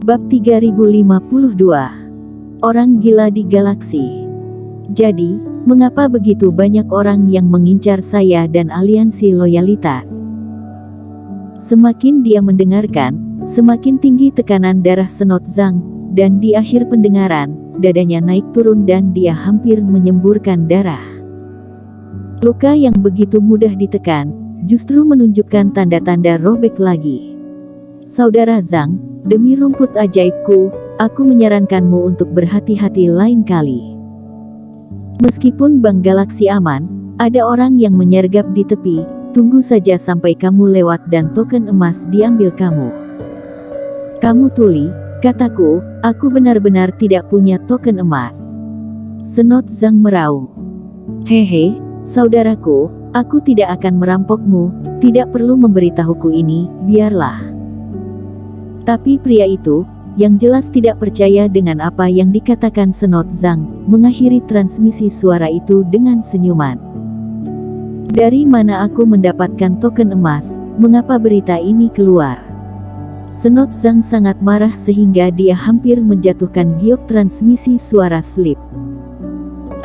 Bab 3052. Orang gila di galaksi. Jadi, mengapa begitu banyak orang yang mengincar saya dan aliansi loyalitas? Semakin dia mendengarkan, semakin tinggi tekanan darah Senot Zhang, dan di akhir pendengaran, dadanya naik turun dan dia hampir menyemburkan darah. Luka yang begitu mudah ditekan, justru menunjukkan tanda-tanda robek lagi. Saudara Zhang, demi rumput ajaibku, aku menyarankanmu untuk berhati-hati lain kali. Meskipun Bank Galaksi aman, ada orang yang menyergap di tepi. Tunggu saja sampai kamu lewat dan token emas diambil kamu. Kamu tuli, kataku, aku benar-benar tidak punya token emas. Senot Zhang meraung. Hehe, saudaraku, aku tidak akan merampokmu, tidak perlu memberitahuku ini, biarlah. Tapi pria itu, yang jelas tidak percaya dengan apa yang dikatakan Senot Zhang, mengakhiri transmisi suara itu dengan senyuman. Dari mana aku mendapatkan token emas, mengapa berita ini keluar? Senot Zhang sangat marah sehingga dia hampir menjatuhkan giok transmisi suara slip.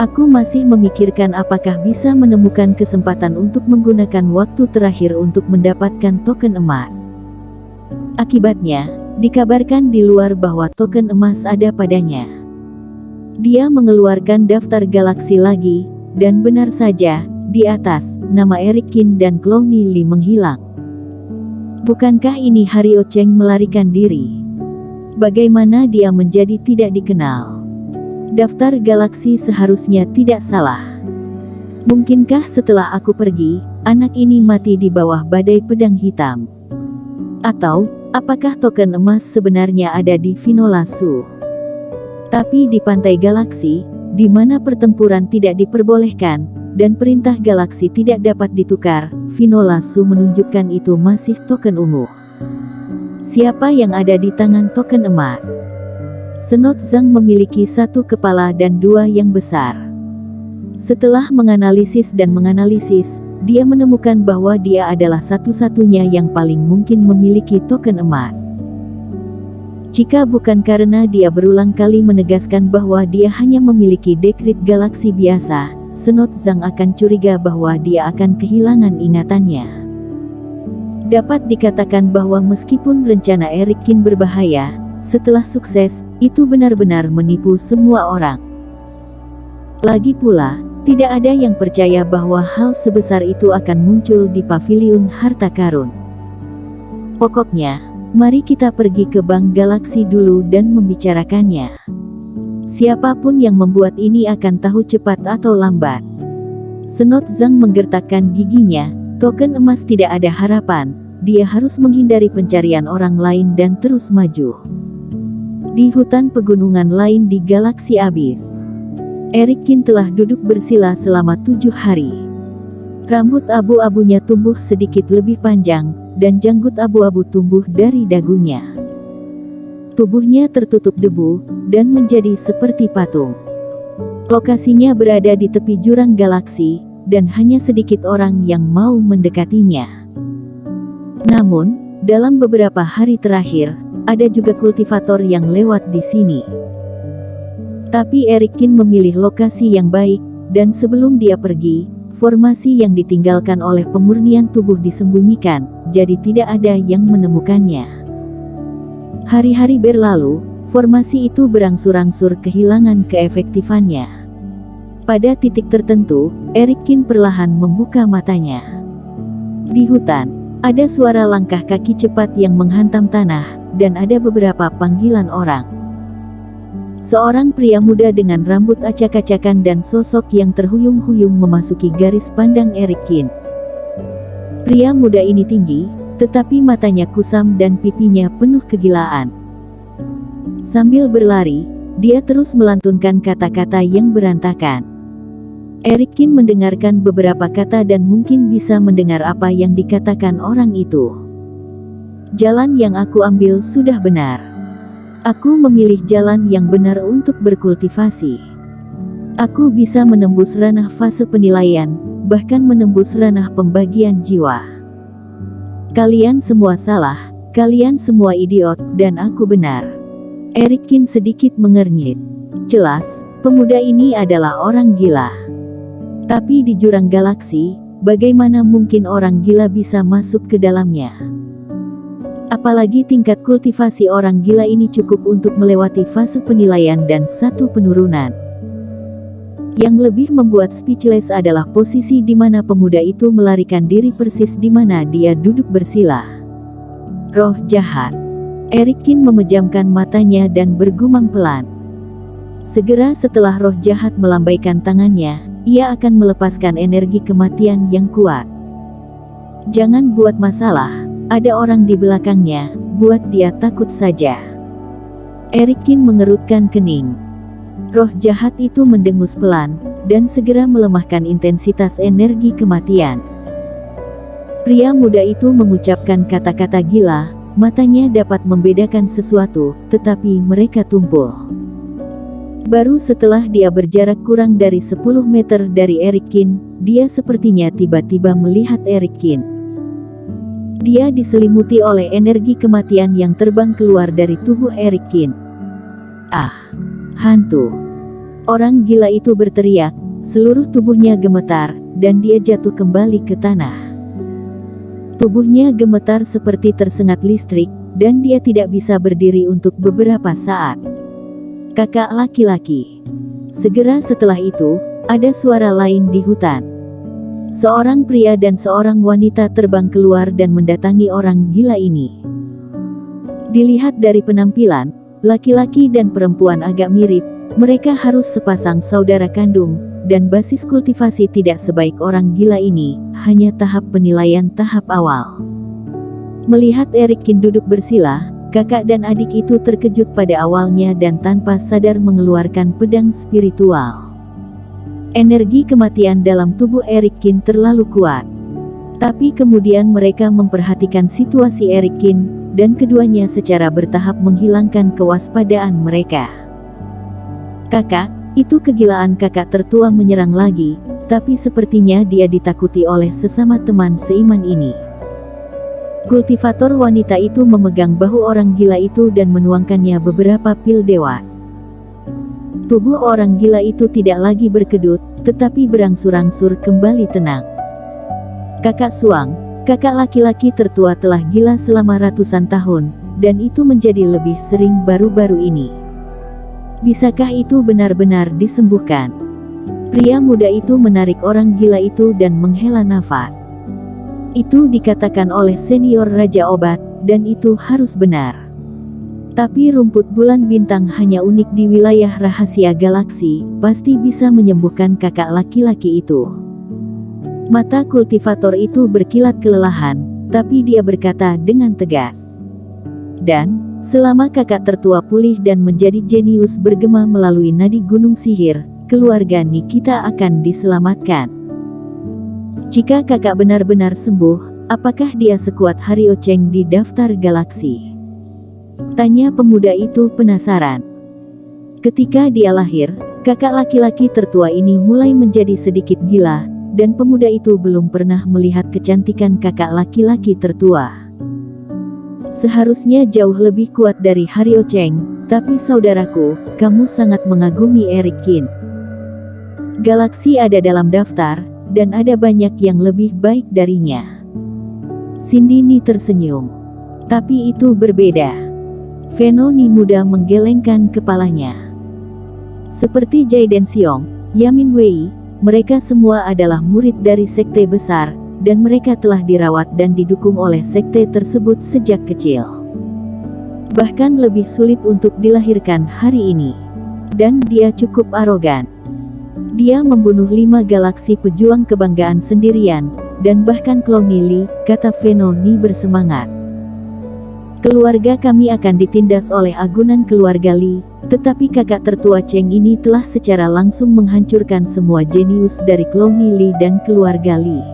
Aku masih memikirkan apakah bisa menemukan kesempatan untuk menggunakan waktu terakhir untuk mendapatkan token emas. Akibatnya, dikabarkan di luar bahwa token emas ada padanya. Dia mengeluarkan daftar galaksi lagi, dan benar saja, di atas, nama Eric Qin dan Clowny Li menghilang. Bukankah ini Hario Cheng melarikan diri? Bagaimana dia menjadi tidak dikenal? Daftar galaksi seharusnya tidak salah. Mungkinkah setelah aku pergi, anak ini mati di bawah badai pedang hitam? Atau, apakah token emas sebenarnya ada di Vinola Su? Tapi di pantai galaksi, di mana pertempuran tidak diperbolehkan, dan perintah galaksi tidak dapat ditukar, Vinola Su menunjukkan itu masih token ungu. Siapa yang ada di tangan token emas? Senot Zhang memiliki satu kepala dan dua yang besar. Setelah menganalisis dan menganalisis, dia menemukan bahwa dia adalah satu-satunya yang paling mungkin memiliki token emas. Jika bukan karena dia berulang kali menegaskan bahwa dia hanya memiliki dekrit galaksi biasa, Senot Zhang akan curiga bahwa dia akan kehilangan ingatannya. Dapat dikatakan bahwa meskipun rencana Eric Qin berbahaya, setelah sukses, itu benar-benar menipu semua orang. Lagi pula, tidak ada yang percaya bahwa hal sebesar itu akan muncul di paviliun harta karun. Pokoknya, mari kita pergi ke Bank Galaksi dulu dan membicarakannya. Siapapun yang membuat ini akan tahu cepat atau lambat. Senot Zhang menggertakkan giginya, token emas tidak ada harapan, dia harus menghindari pencarian orang lain dan terus maju. Di hutan pegunungan lain di Galaksi Abis, Eric Qin telah duduk bersila selama 7 hari. Rambut abu-abunya tumbuh sedikit lebih panjang, dan janggut abu-abu tumbuh dari dagunya. Tubuhnya tertutup debu, dan menjadi seperti patung. Lokasinya berada di tepi jurang galaksi, dan hanya sedikit orang yang mau mendekatinya. Namun, dalam beberapa hari terakhir, ada juga kultivator yang lewat di sini. Tapi Eric Qin memilih lokasi yang baik, dan sebelum dia pergi, formasi yang ditinggalkan oleh pemurnian tubuh disembunyikan, jadi tidak ada yang menemukannya. Hari-hari berlalu, formasi itu berangsur-angsur kehilangan keefektifannya. Pada titik tertentu, Eric Qin perlahan membuka matanya. Di hutan, ada suara langkah kaki cepat yang menghantam tanah, dan ada beberapa panggilan orang. Seorang pria muda dengan rambut acak-acakan dan sosok yang terhuyung-huyung memasuki garis pandang Eric Qin. Pria muda ini tinggi, tetapi matanya kusam dan pipinya penuh kegilaan. Sambil berlari, dia terus melantunkan kata-kata yang berantakan. Eric Qin mendengarkan beberapa kata dan mungkin bisa mendengar apa yang dikatakan orang itu. Jalan yang aku ambil sudah benar. Aku memilih jalan yang benar untuk berkultivasi. Aku bisa menembus ranah fase penilaian, bahkan menembus ranah pembagian jiwa. Kalian semua salah, kalian semua idiot, dan aku benar. Eric Kin sedikit mengernyit. Jelas, pemuda ini adalah orang gila. Tapi di jurang galaksi, bagaimana mungkin orang gila bisa masuk ke dalamnya? Apalagi tingkat kultivasi orang gila ini cukup untuk melewati fase penilaian dan satu penurunan. Yang lebih membuat speechless adalah posisi di mana pemuda itu melarikan diri persis di mana dia duduk bersila. Roh jahat. Eric Kin memejamkan matanya dan bergumam pelan. Segera setelah roh jahat melambaikan tangannya, ia akan melepaskan energi kematian yang kuat. Jangan buat masalah, ada orang di belakangnya, buat dia takut saja. Eric Kin mengerutkan kening. Roh jahat itu mendengus pelan, dan segera melemahkan intensitas energi kematian. Pria muda itu mengucapkan kata-kata gila, matanya dapat membedakan sesuatu, tetapi mereka tumpul. Baru setelah dia berjarak kurang dari 10 meter dari Eric Kin, dia sepertinya tiba-tiba melihat Eric Kin. Dia diselimuti oleh energi kematian yang terbang keluar dari tubuh Eric Kin. Ah, hantu. Orang gila itu berteriak, seluruh tubuhnya gemetar, dan dia jatuh kembali ke tanah. Tubuhnya gemetar seperti tersengat listrik, dan dia tidak bisa berdiri untuk beberapa saat. Kakak laki-laki. Segera setelah itu, ada suara lain di hutan. Seorang pria dan seorang wanita terbang keluar dan mendatangi orang gila ini. Dilihat dari penampilan, laki-laki dan perempuan agak mirip, mereka harus sepasang saudara kandung, dan basis kultivasi tidak sebaik orang gila ini, hanya tahap penilaian tahap awal. Melihat Eric Kin duduk bersila, kakak dan adik itu terkejut pada awalnya dan tanpa sadar mengeluarkan pedang spiritual. Energi kematian dalam tubuh Eric Kin terlalu kuat. Tapi kemudian mereka memperhatikan situasi Eric Kin, dan keduanya secara bertahap menghilangkan kewaspadaan mereka. Kakak, itu kegilaan kakak tertua menyerang lagi, tapi sepertinya dia ditakuti oleh sesama teman seiman ini. Kultivator wanita itu memegang bahu orang gila itu dan menuangkannya beberapa pil dewas. Tubuh orang gila itu tidak lagi berkedut, tetapi berangsur-angsur kembali tenang. Kakak Suang, kakak laki-laki tertua telah gila selama ratusan tahun, dan itu menjadi lebih sering baru-baru ini. Bisakah itu benar-benar disembuhkan? Pria muda itu menarik orang gila itu dan menghela nafas. Itu dikatakan oleh senior Raja Obat, dan itu harus benar. Tapi rumput bulan bintang hanya unik di wilayah rahasia galaksi, pasti bisa menyembuhkan kakak laki-laki itu. Mata kultivator itu berkilat kelelahan, tapi dia berkata dengan tegas. Dan, selama kakak tertua pulih dan menjadi jenius bergema melalui nadi gunung sihir, keluarga Nikita akan diselamatkan. Jika kakak benar-benar sembuh, apakah dia sekuat Hario Cheng di daftar galaksi? Tanya pemuda itu penasaran. Ketika dia lahir, kakak laki-laki tertua ini mulai menjadi sedikit gila, dan pemuda itu belum pernah melihat kecantikan kakak laki-laki tertua. Seharusnya jauh lebih kuat dari Hario Cheng, tapi saudaraku, kamu sangat mengagumi Eric Kin. Galaksi ada dalam daftar, dan ada banyak yang lebih baik darinya. Cindy Ni tersenyum. Tapi itu berbeda. Veno Ni muda menggelengkan kepalanya. Seperti Jai Den Xiong, Yamin Wei, mereka semua adalah murid dari sekte besar, dan mereka telah dirawat dan didukung oleh sekte tersebut sejak kecil. Bahkan lebih sulit untuk dilahirkan hari ini. Dan dia cukup arogan. Dia membunuh 5 galaksi pejuang kebanggaan sendirian, dan bahkan Clone Li, kata Veno Ni bersemangat. Keluarga kami akan ditindas oleh agunan keluarga Li, tetapi kakak tertua Cheng ini telah secara langsung menghancurkan semua jenius dari Clone Li dan keluarga Li.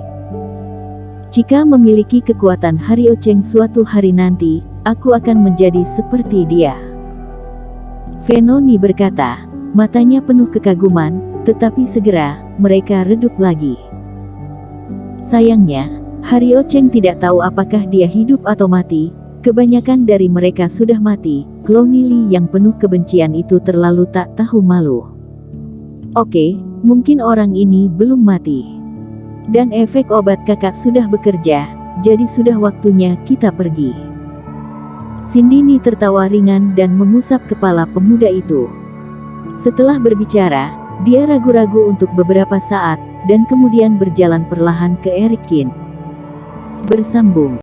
Jika memiliki kekuatan Hario Cheng suatu hari nanti, aku akan menjadi seperti dia. Veno Ni berkata, matanya penuh kekaguman, tetapi segera, mereka redup lagi. Sayangnya, Hario Cheng tidak tahu apakah dia hidup atau mati, Kebanyakan dari mereka sudah mati. Cloney Lee yang penuh kebencian itu terlalu tak tahu malu. Oke, mungkin orang ini belum mati. Dan efek obat kakak sudah bekerja, jadi sudah waktunya kita pergi. Sindini tertawa ringan dan mengusap kepala pemuda itu. Setelah berbicara, dia ragu-ragu untuk beberapa saat, dan kemudian berjalan perlahan ke Eric Kin. Bersambung.